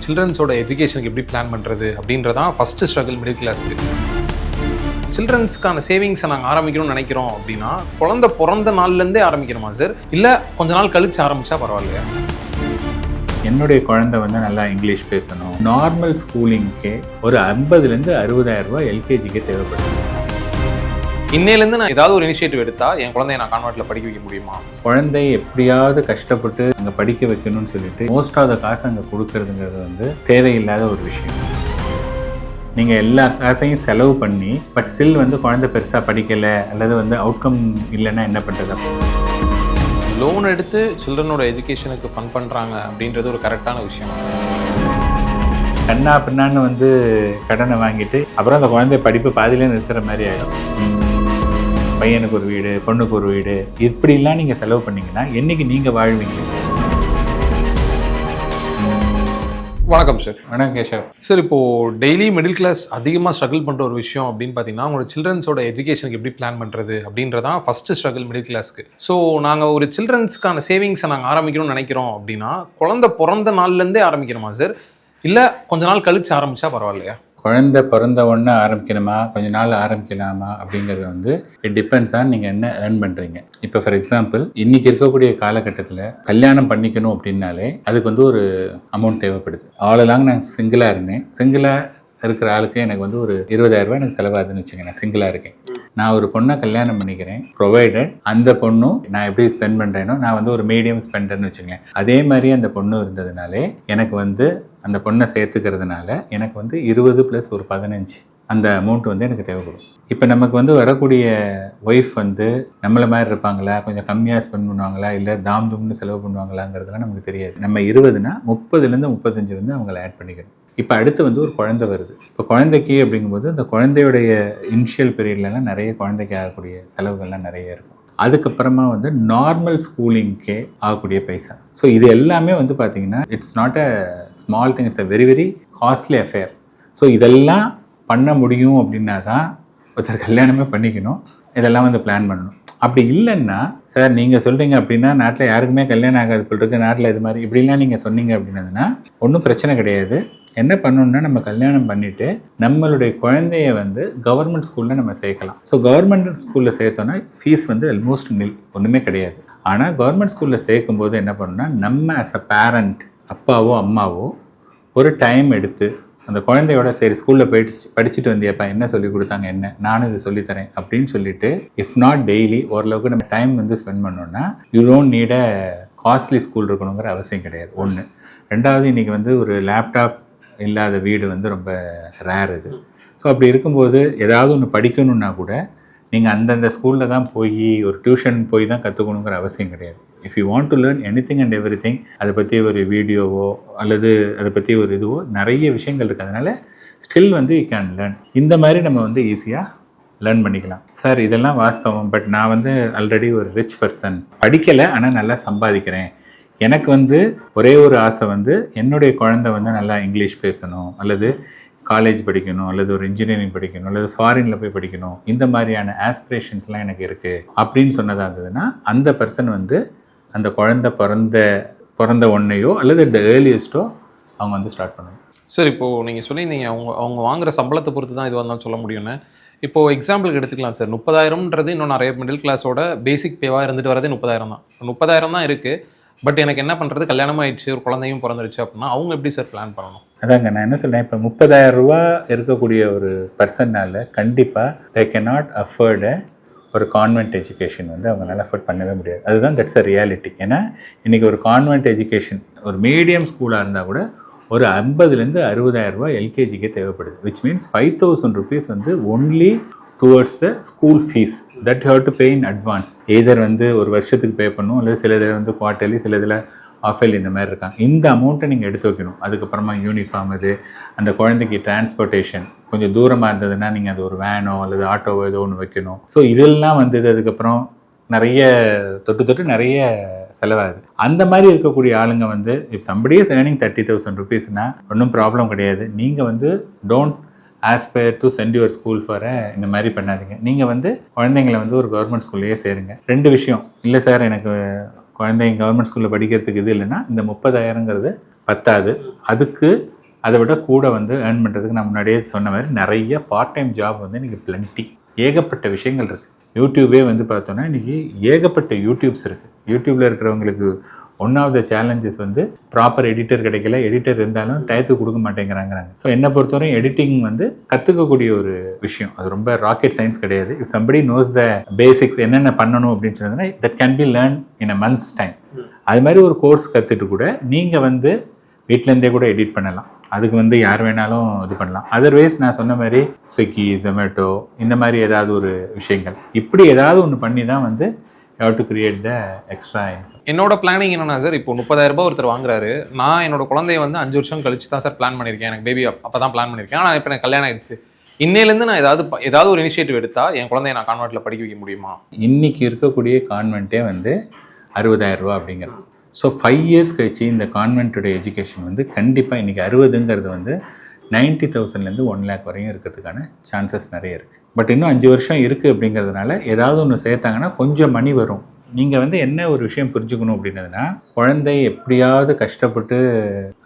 சில்ட்ரன்ஸோட எஜுகேஷனுக்கு எப்படி பிளான் பண்ணுறது அப்படின்றதான் ஃபஸ்ட்டு ஸ்ட்ரகிள் மிடில் கிளாஸ்க்கு. சில்ட்ரன்ஸ்க்கான சேவிங்ஸை நாங்கள் ஆரம்பிக்கணும்னு நினைக்கிறோம் அப்படின்னா குழந்தை பிறந்த நாள்லேருந்தே ஆரம்பிக்கணுமா சார், இல்லை கொஞ்ச நாள் கழிச்சு ஆரம்பித்தா பரவாயில்லையா? என்னுடைய குழந்தை வந்து நல்லா இங்கிலீஷ் பேசணும். நார்மல் ஸ்கூலிங்க்கே ஒரு 50,000 60,000 ரூபாய் எல்கேஜிக்கு தேவைப்படுது. இன்னையிலேருந்து நான் ஏதாவது ஒரு இனிஷியேட்டிவ் எடுத்தால் என் குழந்தைய நான் கான்வென்ட்ல படிக்க வைக்க முடியுமா? குழந்தைய எப்படியாவது கஷ்டப்பட்டு அங்கே படிக்க வைக்கணும்னு சொல்லிட்டு மோஸ்ட் ஆஃப் த காசு அங்கே கொடுக்கறதுங்கிறது வந்து தேவையில்லாத ஒரு விஷயம். நீங்கள் எல்லா காசையும் செலவு பண்ணி பட் ஸ்டில் வந்து குழந்தை பெருசாக படிக்கலை அல்லது வந்து அவுட்கம் இல்லைன்னா என்ன பண்ணுறது? லோன் எடுத்து சில்ட்ரனோட எஜுகேஷனுக்கு ஃபண்ட் பண்ணுறாங்க அப்படின்றது ஒரு கரெக்டான விஷயம். கண்ணா பின்னான்னு வந்து கடனை வாங்கிட்டு அப்புறம் அந்த குழந்தைய படிப்பு பாதியிலே நிறுத்துற மாதிரி ஆகிடும். பையனுக்கு ஒரு வீடு, பொண்ணுக்கு ஒரு வீடு, இப்படிலாம் நீங்கள் செலவு பண்ணிங்கன்னா என்றைக்கு நீங்கள் வாழ்வீங்க? வணக்கம் சார். வணக்கம் கேஷவ் சார். இப்போது டெய்லி மிடில் கிளாஸ் அதிகமாக ஸ்ட்ரகிள் பண்ணுற ஒரு விஷயம் அப்படின்னு பார்த்தீங்கன்னா உங்களோட சில்ட்ரன்ஸோட எஜுகேஷனுக்கு எப்படி பிளான் பண்ணுறது அப்படின்றதான் ஃபஸ்ட்டு ஸ்ட்ரகிள் மிடில் கிளாஸ்க்கு. ஸோ நாங்கள் ஒரு சில்ட்ரன்ஸ்க்கான சேவிங்ஸை நாங்கள் ஆரம்பிக்கணும்னு நினைக்கிறோம் அப்படின்னா குழந்தை பிறந்த நாள்லேருந்தே ஆரம்பிக்கணுமா சார், இல்லை கொஞ்ச நாள் கழிச்சு ஆரம்பித்தா பரவாயில்லையா? குழந்தை பிறந்த உடனே ஆரம்பிக்கணுமா, கொஞ்ச நாள் ஆரம்பிக்கலாமா அப்படிங்கிறது வந்து இட் டிபெண்ட்ஸ் ஆன் நீங்கள் என்ன ஏர்ன் பண்ணுறீங்க. இப்போ ஃபார் எக்ஸாம்பிள் இன்னைக்கு இருக்கக்கூடிய காலகட்டத்தில் கல்யாணம் பண்ணிக்கணும் அப்படின்னாலே அதுக்கு வந்து ஒரு அமௌண்ட் தேவைப்படுது. ஆளெல்லாம் நான் சிங்கிளாக இருந்தேன். சிங்கிளாக இருக்கிற ஆளுக்கு எனக்கு வந்து ஒரு 20,000 ரூபாய் எனக்கு செலவாகுதுன்னு வச்சுங்க. நான் சிங்கிளாக இருக்கேன். நான் ஒரு பொண்ணை கல்யாணம் பண்ணிக்கிறேன், ப்ரொவைடட் அந்த பொண்ணும் நான் எப்படி ஸ்பெண்ட் பண்ணுறேனோ நான் வந்து ஒரு மீடியம் ஸ்பெண்டர்னு வச்சுக்கேன். அதே மாதிரி அந்த பொண்ணு இருந்ததுனாலே எனக்கு வந்து அந்த பொண்ணை சேர்த்துக்கிறதுனால எனக்கு வந்து 20 + ஒரு 15 அந்த அமௌண்ட் வந்து எனக்கு தேவைப்படும். இப்போ நமக்கு வந்து வரக்கூடிய ஒய்ஃப் வந்து நம்மளை மாதிரி இருப்பாங்களா, கொஞ்சம் கம்மியாக ஸ்பெண்ட் பண்ணுவாங்களா, இல்லை தாம்தும்னு செலவு பண்ணுவாங்களாங்கிறதுலாம் நமக்கு தெரியாது. நம்ம 20னா 30லேருந்து 35 வந்து அவங்கள ஆட் பண்ணிக்கணும். இப்போ அடுத்து வந்து ஒரு குழந்தை வருது. இப்போ குழந்தைக்கு அப்படிங்கும்போது அந்த குழந்தையுடைய இனிஷியல் பீரியட்லலாம் நிறைய குழந்தைக்கு ஆகக்கூடிய செலவுகள்லாம் நிறைய இருக்கும். அதுக்கப்புறமா வந்து நார்மல் ஸ்கூலிங்க்கே ஆகக்கூடிய பைசா. ஸோ இது எல்லாமே வந்து பார்த்தீங்கன்னா it's not a small thing, it's a very very costly affair. So இதெல்லாம் பண்ண முடியும் அப்படின்னா தான் ஒருத்தர் கல்யாணமே பண்ணிக்கணும். இதெல்லாம் வந்து பிளான் பண்ணணும். அப்படி இல்லைன்னா சார் நீங்கள் சொல்கிறீங்க அப்படின்னா நாட்டில் யாருக்குமே கல்யாணம் ஆகாது போல் இருக்குது, நாட்டில் இது மாதிரி இப்படிலாம் நீங்கள் சொன்னீங்க அப்படின்னதுன்னா ஒன்றும் பிரச்சனை கிடையாது. என்ன பண்ணணும்னா நம்ம கல்யாணம் பண்ணிவிட்டு நம்மளுடைய குழந்தைய வந்து கவர்மெண்ட் ஸ்கூலில் நம்ம சேர்க்கலாம். ஸோ கவர்மெண்ட் ஸ்கூலில் சேர்த்தோன்னா ஃபீஸ் வந்து ஆல்மோஸ்ட் நில், ஒன்றுமே கிடையாது. ஆனால் கவர்மெண்ட் ஸ்கூலில் சேர்க்கும்போது என்ன பண்ணணும்னா நம்ம ஆஸ் அ பேரண்ட், அப்பாவோ அம்மாவோ ஒரு டைம் எடுத்து அந்த குழந்தையோட சரி ஸ்கூலில் படிச்சுட்டு வந்தியப்பா என்ன சொல்லி கொடுத்தாங்க, என்ன நானும் இது சொல்லித்தரேன் அப்படின்னு சொல்லிட்டு இஃப் நாட் டெய்லி ஓரளவுக்கு நம்ம டைம் வந்து ஸ்பெண்ட் பண்ணோம்னா you don't need a costly school இருக்கணுங்கிற அவசியம் கிடையாது. ஒன்று. ரெண்டாவது, இன்றைக்கி வந்து ஒரு லேப்டாப் இல்லாத வீடு வந்து ரொம்ப ரேர் இது. ஸோ அப்படி இருக்கும்போது ஏதாவது ஒன்று படிக்கணுன்னா கூட நீங்கள் அந்தந்த ஸ்கூலில் தான் போய் ஒரு டியூஷன் போய் தான் கற்றுக்கணுங்கிற அவசியம் கிடையாது. If you want to learn anything and everything, அதை பற்றி ஒரு வீடியோவோ அல்லது அதை பற்றி ஒரு இதுவோ நிறைய விஷயங்கள் இருக்குது. அதனால் ஸ்டில் வந்து யூ கேன் லேர்ன். இந்த மாதிரி நம்ம வந்து ஈஸியாக லேர்ன் பண்ணிக்கலாம். சார் இதெல்லாம் வாஸ்தவம், பட் நான் வந்து ஆல்ரெடி ஒரு ரிச் பர்சன், படிக்கலை ஆனால் நல்லா சம்பாதிக்கிறேன். எனக்கு வந்து ஒரே ஒரு ஆசை வந்து என்னுடைய குழந்தை வந்து நல்லா இங்கிலீஷ் பேசணும், அல்லது காலேஜ் படிக்கணும், அல்லது ஒரு இன்ஜினியரிங் படிக்கணும், அல்லது ஃபாரினில் போய் படிக்கணும், இந்த மாதிரியான ஆஸ்பிரேஷன்ஸ்லாம் எனக்கு இருக்குது அப்படின்னு சொன்னதாக இருந்ததுன்னா அந்த பர்சன் வந்து அந்த குழந்தை பிறந்த ஒன்றையோ அல்லது த ஏர்லியஸ்ட்டோ அவங்க வந்து ஸ்டார்ட் பண்ணணும். சார் இப்போது நீங்கள் சொல்லியிருந்தீங்க அவங்க வாங்குகிற சம்பளத்தை பொறுத்து தான் இதுவாக இருந்தாலும் சொல்ல முடியும்னு. இப்போது எக்ஸாம்பிளுக்கு எடுத்துக்கலாம் சார். 30,000ன்றது இன்னும் நிறைய மிடில் கிளாஸோட பேசிக் பேவாக இருந்துட்டு வரதே 30,000 தான். 30,000 தான் இருக்குது. பட் எனக்கு என்ன பண்ணுறது, கல்யாணமாக ஆயிடுச்சு, ஒரு குழந்தையும் பிறந்துருச்சு அப்படின்னா அவங்க எப்படி சார் பிளான் பண்ணணும்? அதாங்க நான் என்ன சொல்கிறேன், இப்போ 30,000 ரூபா இருக்கக்கூடிய ஒரு பர்சனால் கண்டிப்பாக தே கேன் நாட் அஃபோர்ட் ஒரு கான்வென்ட் எஜுகேஷன் வந்து அவங்களால அஃபோர்ட் பண்ணவே முடியாது. அதுதான் தட்ஸ் அ ரியாலிட்டி. ஏன்னா இன்றைக்கி ஒரு கான்வென்ட் எஜுகேஷன் ஒரு மீடியம் ஸ்கூலாக இருந்தால் கூட ஒரு 50,000 60,000 ரூபா எல்கேஜிக்கே தேவைப்படுது. விச் மீன்ஸ் 5,000 rupees வந்து only towards the school fees that you have to pay in advance. Either வந்து ஒரு வருஷத்துக்கு பே பண்ணணும், அல்லது சில இதில் வந்து குவார்ட்டர்லி, சில இதில் ஆஃபேல், இந்த மாதிரி இருக்காங்க. இந்த அமௌண்ட்டை நீங்கள் எடுத்து வைக்கணும். அதுக்கப்புறமா யூனிஃபார்ம், அது அந்த குழந்தைக்கு டிரான்ஸ்போர்ட்டேஷன் கொஞ்சம் தூரமாக இருந்ததுன்னா நீங்கள் அது ஒரு வேனோ அல்லது ஆட்டோவோ ஏதோ ஒன்று வைக்கணும். ஸோ இதெல்லாம் வந்தது. அதுக்கப்புறம் நிறைய தொட்டு நிறைய செலவாகுது. அந்த மாதிரி இருக்கக்கூடிய ஆளுங்க வந்து இஃப் சம்படி இஸ் ஏர்னிங் 30,000 rupeesனா ஒன்றும் ப்ராப்ளம் கிடையாது. நீங்கள் வந்து don't aspire to send your school for இந்த மாதிரி பண்ணாதீங்க. நீங்கள் வந்து குழந்தைங்களை வந்து ஒரு கவர்மெண்ட் ஸ்கூல்லையே சேருங்க. 2 விஷயம். இல்லை சார் எனக்கு குழந்தைங்க கவர்மெண்ட் ஸ்கூலில் படிக்கிறதுக்கு இது இல்லைன்னா இந்த 30,000ங்கிறது பத்தாது. அதுக்கு அதை விட கூட வந்து ஏர்ன் பண்ணுறதுக்கு நான் முன்னாடியே சொன்ன மாதிரி நிறைய பார்ட் டைம் ஜாப் வந்து இன்றைக்கி பிளண்டி, ஏகப்பட்ட விஷயங்கள் இருக்குது. யூடியூபே வந்து பார்த்தோன்னா இன்றைக்கி ஏகப்பட்ட யூடியூப்ஸ் இருக்குது. யூடியூப்பில் இருக்கிறவங்களுக்கு ஒன் ஆஃப் த சேலஞ்சஸ் வந்து ப்ராப்பர் எடிட்டர் கிடைக்கல, எடிட்டர் இருந்தாலும் டயத்துக்கு கொடுக்க மாட்டேங்கிறாங்கிறாங்க. ஸோ என்னை பொறுத்தவரையும் எடிட்டிங் வந்து கற்றுக்கக்கூடிய ஒரு விஷயம், அது ரொம்ப ராக்கெட் சயின்ஸ் கிடையாது. If somebody knows the basics என்னென்ன பண்ணணும் அப்படின்னு சொன்னதுன்னா that can be learn in a months time. அது மாதிரி ஒரு கோர்ஸ் கற்றுட்டு கூட நீங்கள் வந்து வீட்டிலேருந்தே கூட எடிட் பண்ணலாம். அதுக்கு வந்து யார் வேணாலும் இது பண்ணலாம். அதர்வைஸ் நான் சொன்ன மாதிரி ஸ்விக்கி, ஜொமேட்டோ இந்த மாதிரி ஏதாவது ஒரு விஷயங்கள் இப்படி ஏதாவது ஒன்று பண்ணி தான் வந்து how to create the extra income. என்னோட பிளானிங் என்னன்னா சார், இப்போ 30,000 ஒருத்தர் வாங்குறாரு, நான் என்னோட குழந்தைய வந்து 5 வருஷம் கழிச்சு தான் சார் பிளான் பண்ணியிருக்கேன். எனக்கு பேபி அப்போ தான் பிளான் பண்ணியிருக்கேன். ஆனால் இப்போ எனக்கு கல்யாணம் ஆயிடுச்சு. இன்னையிலேருந்து நான் ஏதாவது ஒரு இனிஷியேட்டிவ் எடுத்தா என் குழந்தைய நான் கான்வென்ட்டில் படிக்க வைக்க முடியுமா? இன்னைக்கு இருக்கக்கூடிய கான்வென்ட்டே வந்து 60,000 ரூபா அப்படிங்கிறது. ஸோ 5 இயர்ஸ் கழிச்சு இந்த கான்வென்ட்டோட எஜுகேஷன் வந்து கண்டிப்பாக இன்றைக்கி 60ங்கிறது வந்து 90,000லேருந்து 1 lakh வரையும் இருக்கிறதுக்கான சான்சஸ் நிறைய இருக்குது. பட் இன்னும் 5 வருஷம் இருக்குது அப்படிங்கிறதுனால ஏதாவது ஒன்று சேர்த்தாங்கன்னா கொஞ்சம் மணி வரும். நீங்கள் வந்து என்ன ஒரு விஷயம் புரிஞ்சுக்கணும் அப்படின்னதுன்னா, குழந்தைய எப்படியாவது கஷ்டப்பட்டு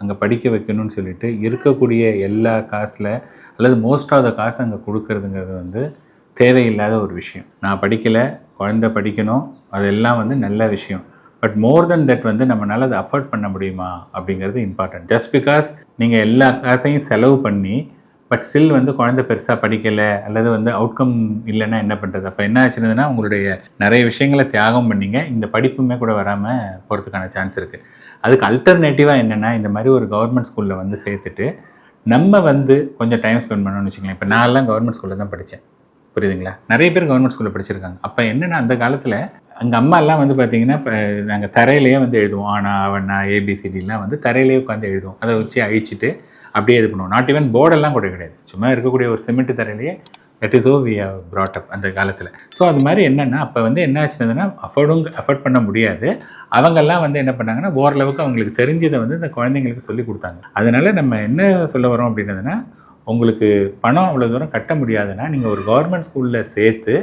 அங்கே படிக்க வைக்கணும்னு சொல்லிட்டு இருக்கக்கூடிய எல்லா காசில் அல்லது மோஸ்ட் ஆஃப் த காசு அங்கே கொடுக்கறதுங்கிறது வந்து தேவையில்லாத ஒரு விஷயம். நான் படிக்கலை, குழந்தை படிக்கணும், அதெல்லாம் வந்து நல்ல விஷயம். பட் மோர் தென் தட் வந்து நம்மளால் அதை அஃபோர்ட் பண்ண முடியுமா அப்படிங்கிறது இம்பார்ட்டன்ட். ஜஸ்ட் பிகாஸ் நீங்கள் எல்லா காசையும் செலவு பண்ணி பட் ஸ்டில் வந்து குழந்தை பெருசாக படிக்கலை அல்லது வந்து அவுட்கம் இல்லைன்னா என்ன பண்ணுறது? அப்போ என்ன ஆச்சுன்னா உங்களுடைய நிறைய விஷயங்களை தியாகம் பண்ணிங்க, இந்த படிப்புமே கூட வராமல் போகிறதுக்கான சான்ஸ் இருக்குது. அதுக்கு அல்டர்னேட்டிவாக என்னென்னா, இந்த மாதிரி ஒரு கவர்மெண்ட் ஸ்கூலில் வந்து சேர்த்துட்டு நம்ம வந்து கொஞ்சம் டைம் ஸ்பெண்ட் பண்ணணும்னு வச்சுக்கலாம். இப்போ நான்லாம் கவர்மெண்ட் ஸ்கூலில் தான் படித்தேன், புரியுதுங்களா? நிறைய பேர் கவர்மெண்ட் ஸ்கூலில் படிச்சிருக்காங்க. அப்போ என்னென்னா, அந்த காலத்தில் எங்கள் அம்மா எல்லாம் வந்து பார்த்திங்கன்னா இப்போ நாங்கள் தரையிலேயே வந்து எழுதுவோம். ஆனால் அவனா ஏபிசிடிலாம் வந்து தரையிலேயே உட்காந்து எழுதுவோம். அதை வச்சு அழிச்சிட்டு அப்படியே இது பண்ணுவோம். நாட் ஈவன் போர்டெல்லாம் கூட கிடையாது, சும்மா இருக்கக்கூடிய ஒரு சிமெண்ட் தரையிலேயே. That is oh we have brought up அந்த காலத்தில். ஸோ அது மாதிரி என்னென்னா, அப்போ வந்து என்ன ஆச்சுன்னா அஃபோர்ட் பண்ண முடியாது. அவங்கெல்லாம் வந்து என்ன பண்ணாங்கன்னா, ஓரளவுக்கு அவங்களுக்கு தெரிஞ்சதை வந்து இந்த குழந்தைங்களுக்கு சொல்லி கொடுத்தாங்க. அதனால் நம்ம என்ன சொல்ல வரோம் அப்படின்னதுன்னா, உங்களுக்கு பணம் அவ்வளோ தூரம் கட்ட முடியாதுன்னா நீங்கள் ஒரு கவர்மெண்ட் ஸ்கூலில் சேர்த்து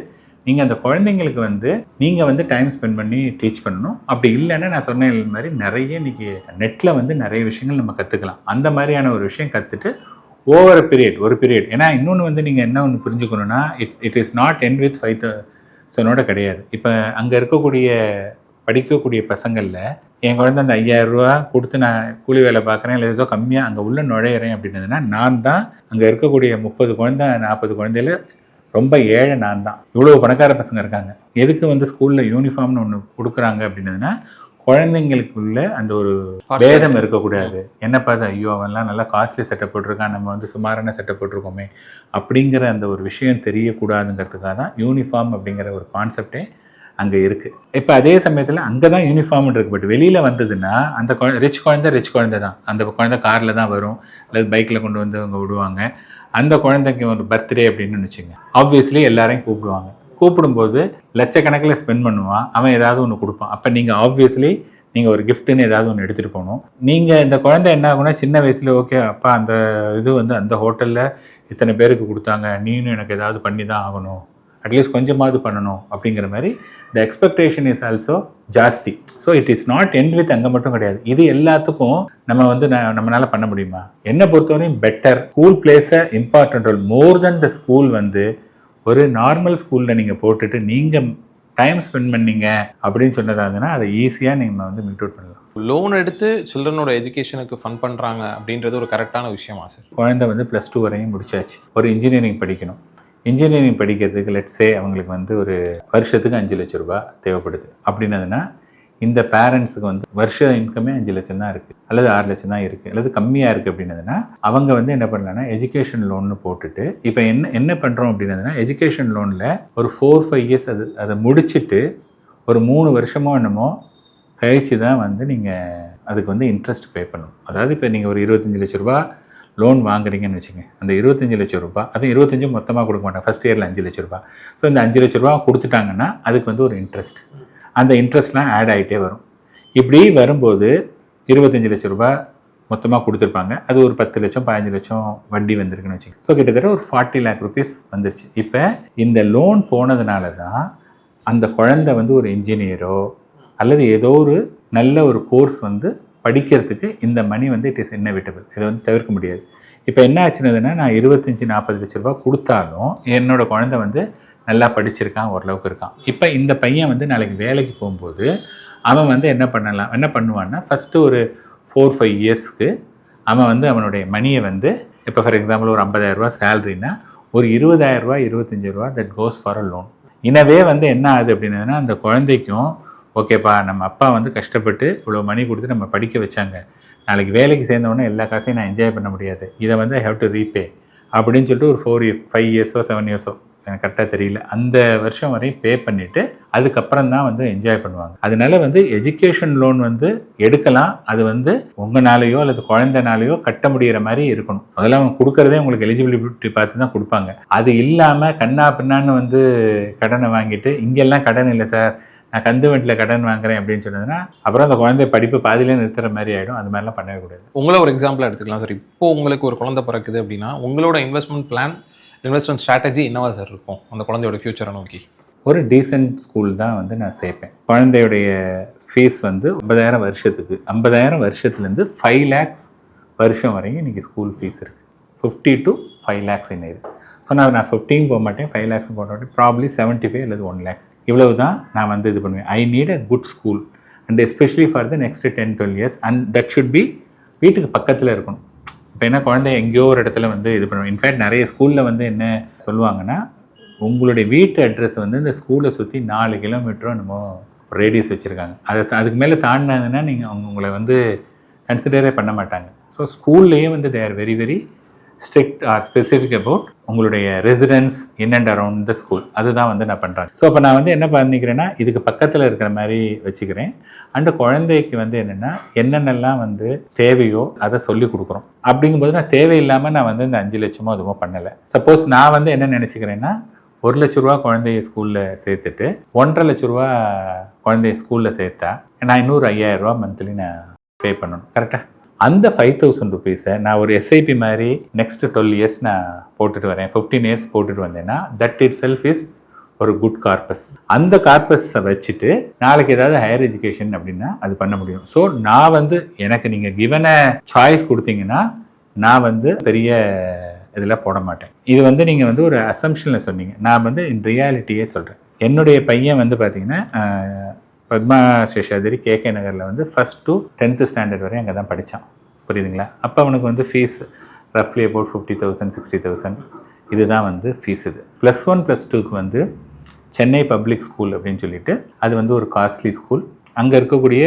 நீங்கள் அந்த குழந்தைங்களுக்கு வந்து நீங்கள் வந்து டைம் ஸ்பெண்ட் பண்ணி டீச் பண்ணணும். அப்படி இல்லைன்னா நான் சொன்ன மாதிரி நிறைய இன்றைக்கி நெட்டில் வந்து நிறைய விஷயங்கள் நம்ம கற்றுக்கலாம். அந்த மாதிரியான ஒரு விஷயம் கற்றுட்டு ஓவர் ஒரு பீரியட். ஏன்னா இன்னொன்று வந்து நீங்கள் என்ன ஒன்று புரிஞ்சுக்கணுன்னா, it is not end with 5,000 கிடையாது. இப்போ அங்கே இருக்கக்கூடிய படிக்கக்கூடிய பசங்களில் என் குழந்தை அந்த 5,000 ரூபா கொடுத்து நான் கூலி வேலை பார்க்குறேன் இல்லை ஏதோ கம்மியாக அங்கே உள்ள நுழையிறேன் அப்படின்னதுன்னா, நான் தான் அங்கே இருக்கக்கூடிய 30 குழந்தை 40 குழந்தையில ரொம்ப ஏழை நான் தான். இவ்வளோ பணக்கார பசங்க இருக்காங்க. எதுக்கு வந்து ஸ்கூலில் யூனிஃபார்ம்னு ஒன்று கொடுக்குறாங்க அப்படின்னதுன்னா, குழந்தைங்களுக்குள்ள அந்த ஒரு பேதம் இருக்கக்கூடாது. என்ன பார்த்தா ஐயோ அவன்லாம் நல்லா காஸ்ட்லி செட்டப் போட்டிருக்கான், நம்ம வந்து சுமாரான செட்டப் போட்டிருக்கோமே அப்படிங்கிற அந்த ஒரு விஷயம் தெரியக்கூடாதுங்கிறதுக்காக தான் யூனிஃபார்ம் அப்படிங்கிற ஒரு கான்செப்டே அங்கே இருக்குது. இப்போ அதே சமயத்தில் அங்கே தான் யூனிஃபார்ம் இருக்குது. பட் வெளியில் வந்ததுன்னா அந்த ரிச் குழந்தை தான். அந்த குழந்தை காரில் தான் வரும் அல்லது பைக்கில் கொண்டு வந்து அவங்க விடுவாங்க. அந்த குழந்தைக்கு ஒரு பர்த்டே அப்படின்னு வச்சுங்க, ஆப்வியஸ்லி எல்லாரையும் கூப்பிடும்போது லட்சக்கணக்கில் ஸ்பெண்ட் பண்ணுவான். அவன் ஏதாவது ஒன்று கொடுப்பான். அப்போ நீங்கள் ஆப்வியஸ்லி நீங்கள் ஒரு கிஃப்ட்டுன்னு ஏதாவது ஒன்று எடுத்துகிட்டு போகணும். நீங்கள் இந்த குழந்தை என்ன ஆகுனா, சின்ன வயசில் ஓகே அப்பா அந்த இது வந்து அந்த ஹோட்டலில் இத்தனை பேருக்கு கொடுத்தாங்க, நீனும் எனக்கு ஏதாவது பண்ணி தான் ஆகணும், அட்லீஸ்ட் கொஞ்சமாவது பண்ணணும் அப்படிங்கிற மாதிரி த எக்ஸ்பெக்டேஷன் இஸ் ஆல்சோ ஜாஸ்தி. So it is not end with அங்கே மட்டும் கிடையாது. இது எல்லாத்துக்கும் நம்ம வந்து நம்மளால பண்ண முடியுமா? என்னை பொறுத்தவரையும் better school place a important role more than the school. வந்து ஒரு நார்மல் ஸ்கூலில் நீங்கள் போட்டுட்டு நீங்கள் டைம் ஸ்பெண்ட் பண்ணீங்க அப்படின்னு சொன்னதாங்கன்னா அதை ஈஸியாக நீங்கள் வந்து மீட் அவுட் பண்ணலாம். லோன் எடுத்து சில்ட்ரனோட எஜுகேஷனுக்கு ஃபண்ட் பண்ணுறாங்க அப்படின்றது ஒரு கரெக்டான விஷயமா சார்? குழந்தை வந்து +2 வரையும் முடிச்சாச்சு, ஒரு இன்ஜினியரிங் படிக்கணும். இன்ஜினியரிங் படிக்கிறதுக்கு லெட்ஸே அவங்களுக்கு வந்து ஒரு வருஷத்துக்கு 5 லட்சம் ரூபாய் தேவைப்படுது அப்படின்னதுன்னா, இந்த பேரண்ட்ஸுக்கு வந்து வருஷ இன்கமே 5 லட்சம் தான் இருக்குது அல்லது 6 லட்சம் தான் இருக்குது அல்லது கம்மியாக இருக்குது அப்படின்னதுன்னா, அவங்க வந்து என்ன பண்ணலான்னா எஜுகேஷன் லோன்னு போட்டுட்டு, இப்போ என்ன பண்ணுறோம் அப்படின்னதுன்னா, எஜுகேஷன் லோனில் ஒரு 4-5 இயர்ஸ் அதை முடிச்சுட்டு ஒரு 3 வருஷமோ என்னமோ கழிச்சு தான் வந்து நீங்கள் அதுக்கு வந்து இன்ட்ரெஸ்ட் பே பண்ணணும். அதாவது இப்போ நீங்கள் ஒரு 25 லட்ச ரூபா லோன் வாங்குறீங்கன்னு வச்சுங்க, அந்த 25 லட்சம் ரூபாய், அதுவும் 25 மொத்தமாக கொடுக்க மாட்டாங்க, ஃபஸ்ட் இயரில் 5 லட்ச ரூபா. ஸோ இந்த 5 லட்ச ரூபா கொடுத்துட்டாங்கன்னா அதுக்கு வந்து ஒரு இன்ட்ரெஸ்ட், அந்த இன்ட்ரெஸ்ட்லாம் ஆட் ஆகிட்டே வரும். இப்படி வரும்போது 25 லட்ச ரூபா மொத்தமாக கொடுத்துருப்பாங்க, அது ஒரு 10 லட்சம் 15 லட்சம் வட்டி வந்திருக்குன்னு வச்சுங்க. ஸோ கிட்டத்தட்ட ஒரு 40 lakh rupees வந்துருச்சு. இப்போ இந்த லோன் போனதுனால தான் அந்த குழந்தை வந்து ஒரு இன்ஜினியரோ அல்லது ஏதோ ஒரு நல்ல ஒரு கோர்ஸ் வந்து படிக்கிறதுக்கு இந்த மணி வந்து இட் இஸ் இன்னெவிட்டபிள், இதை வந்து தவிர்க்க முடியாது. இப்போ என்ன ஆச்சுன்னதுன்னா, நான் 25-40 லட்ச ரூபா கொடுத்தாலும் என்னோட குழந்தை வந்து நல்லா படிச்சிருக்கான், ஓரளவுக்கு இருக்கான். இப்போ இந்த பையன் வந்து நாளைக்கு வேலைக்கு போகும்போது அவன் வந்து என்ன பண்ணுவான்னா, ஃபஸ்ட்டு ஒரு 4-5 இயர்ஸ்க்கு அவன் வந்து அவனுடைய மணியை வந்து, இப்போ ஃபார் எக்ஸாம்பிள் ஒரு 50,000 ரூபா சேலரினா ஒரு 20,000 ரூபா 25 ரூபா that goes for a loan. எனவே வந்து என்ன ஆகுது அப்படின்னா, அந்த குழந்தைக்கும் ஓகேப்பா நம்ம அப்பா வந்து கஷ்டப்பட்டு இவ்வளோ மணி கொடுத்து நம்ம படிக்க வச்சாங்க, நாளைக்கு வேலைக்கு சேர்ந்தவொடனே எல்லா காசையும் நான் என்ஜாய் பண்ண முடியாது, இதை வந்து ஐ ஹேவ் டு ரீபே அப்படின்னு சொல்லிட்டு ஒரு 5 இயர்ஸோ 7 இயர்ஸோ எனக்கு கரெக்டாக தெரியல, அந்த வருஷம் வரையும் பே பண்ணிவிட்டு அதுக்கப்புறம் தான் வந்து என்ஜாய் பண்ணுவாங்க. அதனால வந்து எஜுகேஷன் லோன் வந்து எடுக்கலாம், அது வந்து உங்களாலேயோ அல்லது குழந்தைனாலேயோ கட்ட முடிகிற மாதிரி இருக்கணும். அதெல்லாம் அவங்க கொடுக்குறதே உங்களுக்கு எலிஜிபிலிட்டி பார்த்து தான் கொடுப்பாங்க. அது இல்லாமல் கண்ணா பின்னான்னு வந்து கடனை வாங்கிட்டு இங்கெல்லாம் கடன் இல்லை சார், நான் கந்து வட்டியில் கடன் வாங்குறேன் அப்படின்னு சொன்னதுன்னா அப்புறம் அந்த குழந்தை படிப்பு பாதியிலே நிறுத்துற மாதிரி ஆகிடும். அது மாதிரிலாம் பண்ணவே கூடாது. உங்களை ஒரு எக்ஸாம்பிளாக எடுத்துக்கலாம் சார். இப்போ உங்களுக்கு ஒரு குழந்தை பிறக்குது அப்படின்னா உங்களோட இன்வெஸ்ட்மெண்ட் பிளான், இன்வெஸ்ட்மெண்ட் ஸ்ட்ராட்டஜி என்னவா சார் இருக்கும் அந்த குழந்தையோட ஃபியூச்சரை நோக்கி? ஒரு டீசென்ட் ஸ்கூல் தான் வந்து நான் சேர்ப்பேன். குழந்தையுடைய ஃபீஸ் வந்து 50,000 வருஷத்துக்கு, 50,000 வருஷத்துலேருந்து 5 lakhs வருஷம் வரையும் இன்றைக்கி ஸ்கூல் ஃபீஸ் இருக்குது. 50 to 5 lakhs என்ன இது. ஸோ நான் 15 போக மாட்டேன், 5 lakhs போக மாட்டேன், ப்ராப்ளி 75 அல்லது 1 lakh இவ்வளவு தான் நான் வந்து இது பண்ணுவேன். I need a good school and especially for the next 10-12 years and that should be வீட்டுக்கு பக்கத்தில் இருக்கணும். இப்போ என்ன குழந்தை எங்கேயோ ஒரு இடத்துல வந்து இது பண்ணுவேன். இன்ஃபேக்ட் நிறைய ஸ்கூலில் வந்து என்ன சொல்லுவாங்கன்னா, உங்களுடைய வீட்டு அட்ரஸ் வந்து இந்த ஸ்கூலை சுற்றி 4 கிலோமீட்டரும் நம்ம ரேடியஸ் வச்சுருக்காங்க. அதுக்கு மேலே தாண்டினாங்கன்னா நீங்கள் உங்களை வந்து கன்சிடரே பண்ண மாட்டாங்க. ஸோ ஸ்கூல்லையே வந்து they are very very strict or specific about உங்களுடைய residence in and around the school. அதுதான் வந்து நான் பண்ணுறேன். ஸோ அப்போ நான் வந்து என்ன பண்ணிக்கிறேன்னா, இதுக்கு பக்கத்தில் இருக்கிற மாதிரி வச்சுக்கிறேன். அண்டு குழந்தைக்கு வந்து என்னென்னலாம் வந்து தேவையோ அதை சொல்லி கொடுக்குறோம். அப்படிங்கும்போது நான் தேவையில்லாமல் நான் வந்து இந்த 5 லட்சமோ அதுவோ பண்ணலை. சப்போஸ் நான் வந்து என்ன நினச்சிக்கிறேன்னா, 1 லட்ச ரூபா குழந்தைய ஸ்கூலில் சேர்த்துட்டு 1.5 லட்ச ரூபா குழந்தைய ஸ்கூலில் சேர்த்தா நான் இன்னொரு 5,000 ரூபா மந்த்லி நான் பே பண்ணணும். கரெக்டாக அந்த 5,000 rupees-ஐ நான் ஒரு எஸ்ஐபி மாதிரி நெக்ஸ்ட் 12 years நான் போட்டுட்டு வரேன், 15 years போட்டுட்டு வந்தேன்னா தட் இட் செல்ஃப் இஸ் ஒரு குட் கார்பஸ். அந்த கார்பஸை வச்சுட்டு நாளைக்கு ஏதாவது ஹையர் எஜுகேஷன் அப்படின்னா அது பண்ண முடியும். ஸோ நான் வந்து எனக்கு நீங்கள் கிவன சாய்ஸ் கொடுத்தீங்கன்னா நான் வந்து பெரிய இதில் போட மாட்டேன். இது வந்து நீங்கள் வந்து ஒரு அசம்ஷனில் சொன்னீங்க, நான் வந்து இன் ரியாலிட்டியே சொல்கிறேன். என்னுடைய பையன் வந்து பார்த்தீங்கன்னா பத்மா சேஷாதிரி கேகே நகரில் வந்து 1st to 10th standard வரை அங்கே தான் படித்தான். புரியுதுங்களா? அப்போ அவனுக்கு வந்து ஃபீஸ் ரஃப்லி அபவுட் 50,000 60,000 இதுதான் வந்து ஃபீஸ். இது +1 +2க்கு வந்து சென்னை பப்ளிக் ஸ்கூல் அப்படின்னு சொல்லிட்டு அது வந்து ஒரு காஸ்ட்லி ஸ்கூல். அங்கே இருக்கக்கூடிய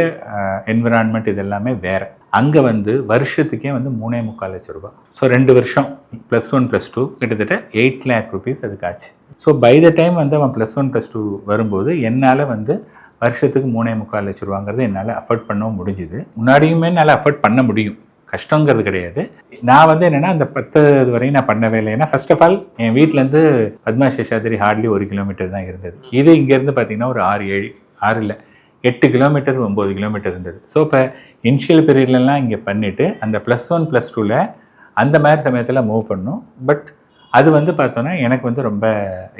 என்விரான்மெண்ட் இது எல்லாமே வேறு. அங்கே வந்து வருஷத்துக்கே வந்து 3.25 லட்சம் ரூபா. ஸோ 2 வருஷம் +1 +2 கிட்டத்தட்ட 8 lakh rupees அதுக்கு ஆச்சு. ஸோ பை த டைம் வந்து அவன் +1 +2 வரும்போது என்னால் வந்து வருஷத்துக்கு 3.25 லட்ச ரூபாங்கிறது என்னால் அஃபோர்ட் பண்ணவும் முடிஞ்சுது. முன்னாடியுமே என்னால் அஃபோர்ட் பண்ண முடியும், கஷ்டங்கிறது கிடையாது. நான் வந்து என்னென்னா அந்த 10 வரையும் நான் பண்ணவே இல்லை. ஏன்னா ஃபர்ஸ்ட் ஆஃப் ஆல் என் வீட்டிலேருந்து பத்மா சேஷாதிரி ஹார்ட்லி 1 கிலோமீட்டர் தான் இருந்தது. இது இங்கேருந்து பார்த்தீங்கன்னா ஒரு 8 கிலோமீட்டர் 9 கிலோமீட்டர் இருந்தது. ஸோ இப்போ இனிஷியல் பீரியட்லலாம் இங்கே பண்ணிவிட்டு அந்த +1 +2ல் அந்த மாதிரி சமயத்தில் மூவ் பண்ணோம். பட் அது வந்து பார்த்தோன்னா எனக்கு வந்து ரொம்ப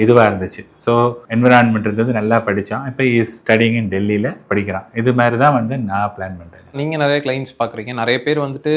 இதுவாக இருந்துச்சு. ஸோ என்விரான்மெண்ட் இருந்தது, நல்லா படித்தான். இப்போ இஸ் ஸ்டடிங் இன் டெல்லியில் படிக்கிறான். இது மாதிரி தான் வந்து நான் பிளான் பண்ணுறேன். நீங்கள் நிறைய கிளைண்ட்ஸ் பார்க்குறீங்க, நிறைய பேர் வந்துட்டு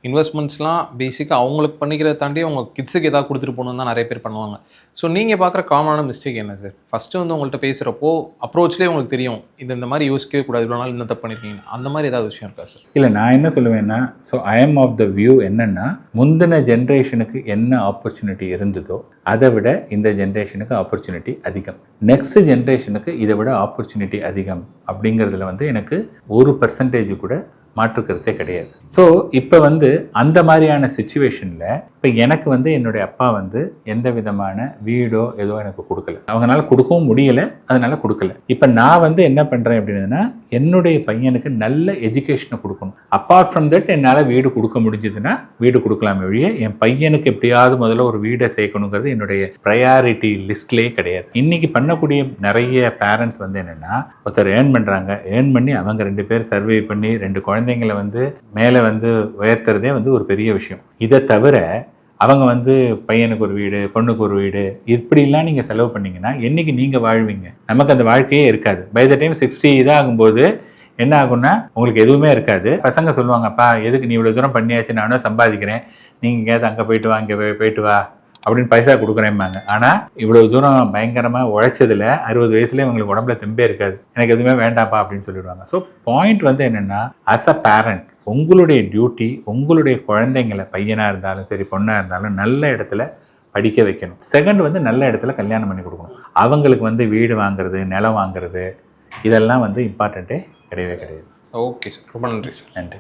இன்வெஸ்ட்மெண்ட்ஸ்லாம் பேசிக்காக அவங்களுக்கு பண்ணிக்கிறத தாண்டி அவங்க கிட்ஸுக்கு எதாவது கொடுத்துட்டு போகணுன்னு தான் நிறைய பேர் பண்ணுவாங்க. ஸோ நீங்கள் பார்க்குற காமனான மிஸ்டேக் என்ன சார்? ஃபஸ்ட்டு வந்து உங்கள்கிட்ட பேசுகிறப்போ அப்ரோச்லேயே உங்களுக்கு தெரியும் இந்த மாதிரி யோசிக்கவே கூடாது, இவ்வளோ நாள் இந்த தப்பு பண்ணியிருக்கீங்க, அந்த மாதிரி ஏதாவது விஷயம் இருக்கா சார்? இல்லை, நான் என்ன சொல்லுவேன்னா, so I am of the view என்னென்னா, முந்தின ஜென்ரேஷனுக்கு என்ன ஆப்பர்ச்சுனிட்டி இருந்ததோ அதை விட இந்த ஜென்ரேஷனுக்கு ஆப்பர்ச்சுனிட்டி அதிகம், நெக்ஸ்ட் ஜென்ரேஷனுக்கு இதை விட ஆப்பர்ச்சுனிட்டி அதிகம் அப்படிங்கிறதுல வந்து எனக்கு 1% கூட மாற்றுக்கிறதே கிடையாது. ஸோ இப்போ வந்து அந்த மாதிரியான சுச்சுவேஷனில் இப்போ எனக்கு வந்து என்னுடைய அப்பா வந்து எந்த விதமான வீடோ ஏதோ எனக்கு கொடுக்கல, அவங்களால கொடுக்கவும் முடியலை, அதனால கொடுக்கல. இப்போ நான் வந்து என்ன பண்ணுறேன் அப்படின்னா, என்னுடைய பையனுக்கு நல்ல எஜுகேஷனை கொடுக்கணும். அப்பார்ட் ஃப்ரம் தட் என்னால் வீடு கொடுக்க முடிஞ்சதுன்னா வீடு கொடுக்கலாமே ஒழிய என் பையனுக்கு எப்படியாவது முதல்ல ஒரு வீடை சேர்க்கணுங்கிறது என்னுடைய ப்ரையாரிட்டி லிஸ்ட்லேயே கிடையாது. இன்னைக்கு பண்ணக்கூடிய நிறைய பேரண்ட்ஸ் வந்து என்னென்னா, ஒருத்தர் ஏர்ன் பண்ணுறாங்க, ஏர்ன் பண்ணி அவங்க 2 பேர் சர்வே பண்ணி 2 குழந்தைங்களை வந்து மேலே வந்து உயர்த்துறதே வந்து ஒரு பெரிய விஷயம். இதை தவிர அவங்க வந்து பையனுக்கு ஒரு வீடு, பொண்ணுக்கு ஒரு வீடு, இப்படிலாம் நீங்கள் செலவு பண்ணிங்கன்னா என்றைக்கு நீங்கள் வாழ்வீங்க? நமக்கு அந்த வாழ்க்கையே இருக்காது. பை த டைம் 60 இதாகும்போது என்ன ஆகும்னா உங்களுக்கு எதுவுமே இருக்காது. பசங்க சொல்லுவாங்கப்பா எதுக்கு நீ இவ்வளோ தூரம் பண்ணியாச்சு, நானும் சம்பாதிக்கிறேன், நீங்கள் எங்கேயாவது அங்கே போயிட்டு வா, இங்கே போயிட்டு வா அப்படின்னு பைசா கொடுக்குறேன்பாங்க. ஆனால் இவ்வளோ தூரம் பயங்கரமாக உழைச்சதுல 60 வயசுல இவங்களுக்கு உடம்புல தெம்பே இருக்காது, எனக்கு எதுவுமே வேண்டாம்ப்பா அப்படின்னு சொல்லிடுவாங்க. ஸோ பாயிண்ட் வந்து என்னென்னா, அஸ் அ பேரண்ட் உங்களுடைய டியூட்டி உங்களுடைய குழந்தைங்களை, பையனாக இருந்தாலும் சரி பொண்ணாக இருந்தாலும், நல்ல இடத்துல படிக்க வைக்கணும். செகண்ட் வந்து நல்ல இடத்துல கல்யாணம் பண்ணி கொடுக்கணும். அவங்களுக்கு வந்து வீடு வாங்குறது, நிலம் வாங்குறது, இதெல்லாம் வந்து இம்பார்ட்டண்ட்டே கிடையவே கிடையாது. ஓகே சார், ரொம்ப நன்றி சார். நன்றி.